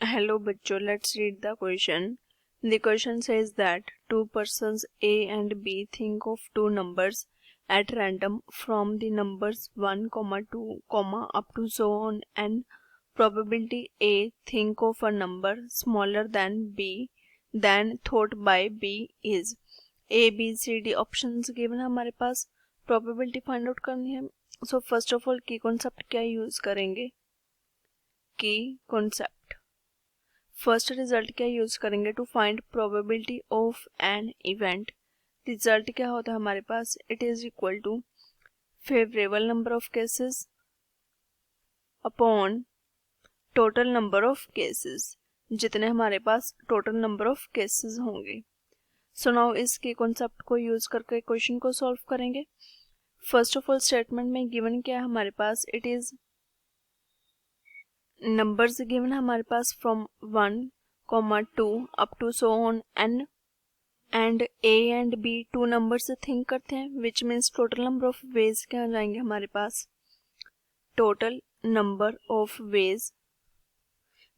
Hello बच्चों, let's read the question. The question says that two persons A and B think of two numbers at random from the numbers 1, 2, up to so on, and probability A think of a number smaller than B than thought by B is A, B, C, D options given है हमारे पास. Probability find out करनी है. So first of all key concept क्या use करेंगे? Key concept. First result क्या use करेंगे? To find probability of an event. रिजल्ट क्या होता है हमारे पास? It is equal to favourable number of cases upon total number of cases, जितने हमारे पास टोटल नंबर ऑफ केसेस होंगे. सो नाउ इसके कॉन्सेप्ट को यूज करके क्वेश्चन को सॉल्व करेंगे. फर्स्ट ऑफ ऑल स्टेटमेंट में गिवन क्या है हमारे पास? इट इज नंबर्स गिवन है हमारे पास from 1, 2 up to so on and A and B two number से थिंक करते हैं, which means total number of ways क्या आ जाएंगे हमारे पास? Total number of ways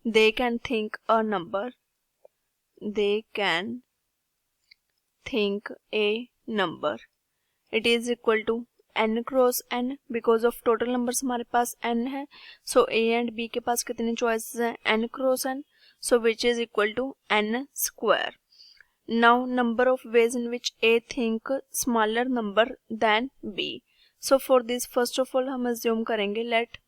they can think a number, they can think a number. It is equal to n cross n, because of total numbers हमारे पास n है. सो a and b के पास कितने चॉइसेस हैं? n cross n, so which is equal to n square. Now number of ways in which a think smaller number than b. So for this first of all हम assume करेंगे let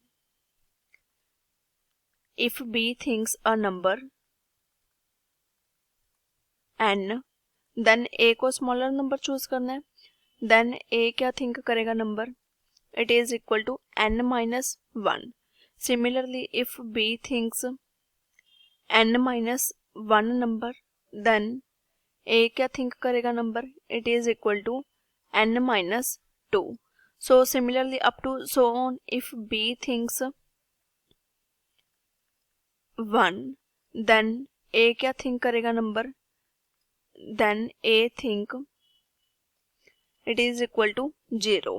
if b thinks a number n, then a को smaller number choose करना है. Then ए क्या think करेगा number? It is equal to n minus 1. Similarly if b thinks n minus 1 number, then ए क्या think करेगा number? It is equal to n minus 2. So similarly up to so on if b thinks 1, then ए क्या think करेगा number? Then A think it is equal to 0.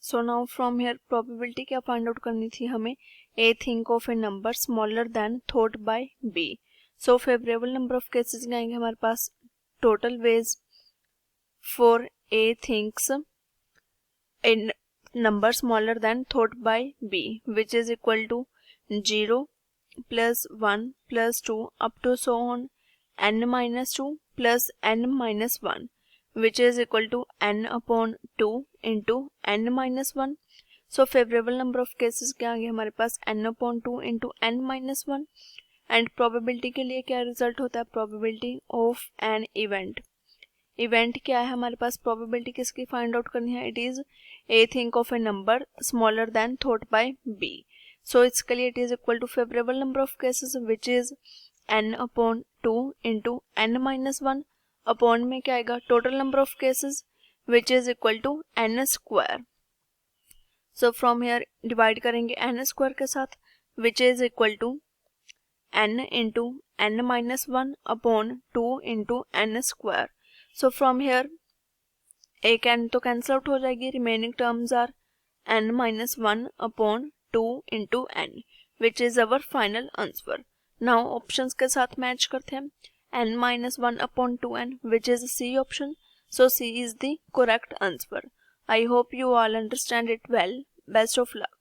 So now from here probability क्या find out करनी थी हमें? A think of a number smaller than thought by B. So favorable number of cases क्या आएंगे हमारे पास? Total ways for A thinks a number smaller than thought by B, which is equal to 0 plus 1 plus 2 up to so on n minus 2 plus n minus 1, which is equal to n upon 2 into n minus 1. So favorable number of cases क्या आ गया हमारे पास? n upon 2 into n minus 1. And probability के लिए क्या result होता है? probability of an event. Event क्या है हमारे पास? probability किसकी फाइंड आउट करनी है? It is a think of a number smaller than thought by b. so इसके लिए it is equal to favourable number of cases which is n upon 2 into n minus 1. Upon में क्या आएगा? Total number of cases which is equal to n square. So from here divide करेंगे n square के साथ, which is equal to n into n minus 1 upon 2 into n square. So from here एक n तो cancel out हो जाएगी, remaining terms are n minus 1 upon 2 into n, which is our final answer. Now options के साथ match करते हैं. n minus 1 upon 2n, which is C option. So C is the correct answer. I hope you all understand it well. Best of luck.